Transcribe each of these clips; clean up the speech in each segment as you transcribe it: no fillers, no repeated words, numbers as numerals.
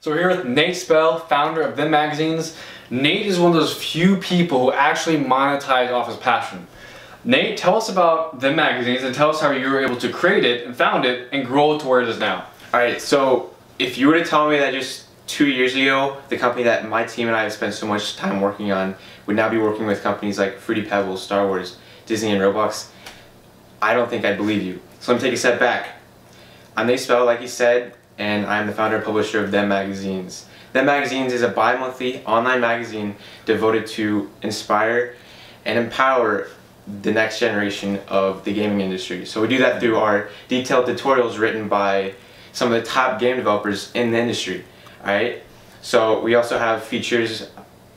So we're here with Nate Spell, founder of Them Magazines. Nate is one of those few people who actually monetize off his passion. Nate, tell us about Them Magazines and tell us how you were able to create it and found it and grow it to where it is now. Alright, so if you were to tell me that just 2 years ago, the company that my team and I have spent so much time working on would now be working with companies like Fruity Pebbles, Star Wars, Disney, and Roblox, I don't think I'd believe you. So let me take a step back. I'm Nate Spell, like you said, and I'm the founder and publisher of Them Magazines. Them Magazines is a bi-monthly online magazine devoted to inspire and empower the next generation of the gaming industry. So we do that through our detailed tutorials written by some of the top game developers in the industry. Alright? So we also have features,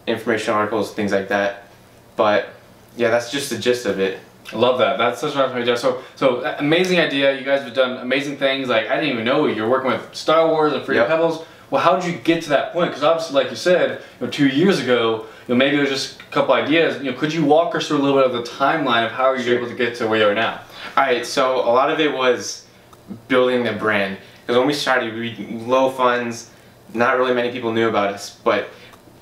information articles, things like that. But yeah, that's just the gist of it. I love that. That's such an awesome idea. So amazing idea. You guys have done amazing things. Like, I didn't even know you're working with Star Wars and Fruity Pebbles. Well, how did you get to that point? Because obviously, like you said, 2 years ago, maybe it was just a couple ideas. Could you walk us through a little bit of the timeline of how you're able to get to where you are now? Alright, so a lot of it was building the brand. Because when we started, we were low funds, not really many people knew about us. But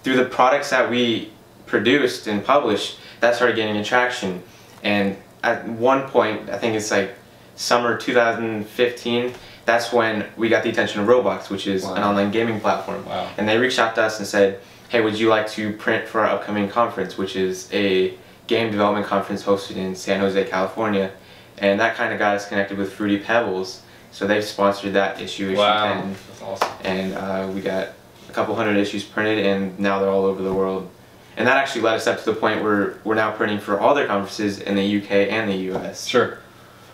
through the products that we produced and published, that started gaining attraction. And at one point, I think it's like summer 2015, that's when we got the attention of Roblox, which is an online gaming platform. And they reached out to us and said, hey, would you like to print for our upcoming conference, which is a game development conference hosted in San Jose, California. And that kind of got us connected with Fruity Pebbles. So they've sponsored that issue 10. That's awesome. And we got a couple hundred issues printed, and now they're all over the world. And that actually led us up to the point where we're now printing for all their conferences in the UK and the US. Sure.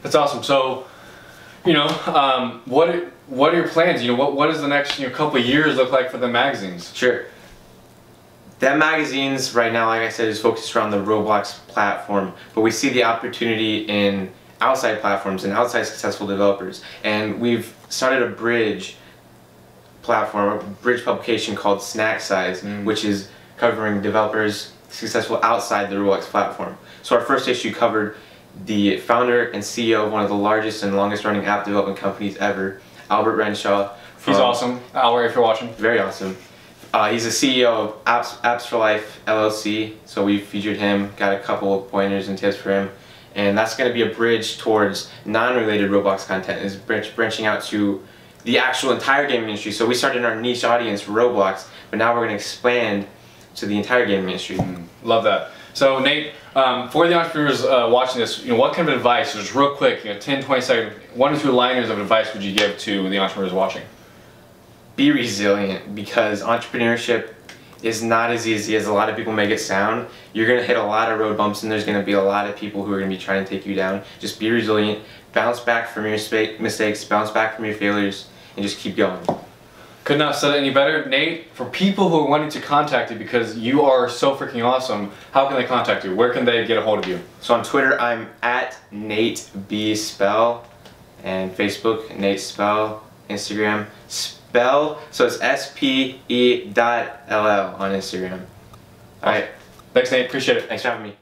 That's awesome. So, what are your plans? What does the next couple of years look like for the magazines? Them Magazines right now, like I said, is focused around the Roblox platform, but we see the opportunity in outside platforms and outside successful developers. And we've started a bridge platform, a bridge publication called Snack Size, which is covering developers successful outside the Roblox platform. So our first issue covered the founder and CEO of one of the largest and longest running app development companies ever, Albert Renshaw. He's awesome. Albert, if you're watching. Very awesome. He's the CEO of Apps for Life LLC, so we featured him, got a couple of pointers and tips for him. And that's going to be a bridge towards non-related Roblox content, is branching out to the actual entire gaming industry. So we started in our niche audience, Roblox, but now we're going to expand to the entire gaming industry. Love that. So Nate, for the entrepreneurs watching this, what kind of advice, just real quick, 10, 20 seconds, 1 or 2 liners of advice would you give to the entrepreneurs watching? Be resilient, because entrepreneurship is not as easy as a lot of people make it sound. You're going to hit a lot of road bumps, and there's going to be a lot of people who are going to be trying to take you down. Just be resilient, bounce back from your mistakes, bounce back from your failures, and just keep going. Could not have said it any better. Nate, for people who are wanting to contact you because you are so freaking awesome, how can they contact you? Where can they get a hold of you? So on Twitter, I'm at Nate B. Spell, and Facebook, Nate Spell, Instagram, Spell, so it's SPE.LL on Instagram. Alright. Thanks, Nate. Appreciate it. Thanks for having me.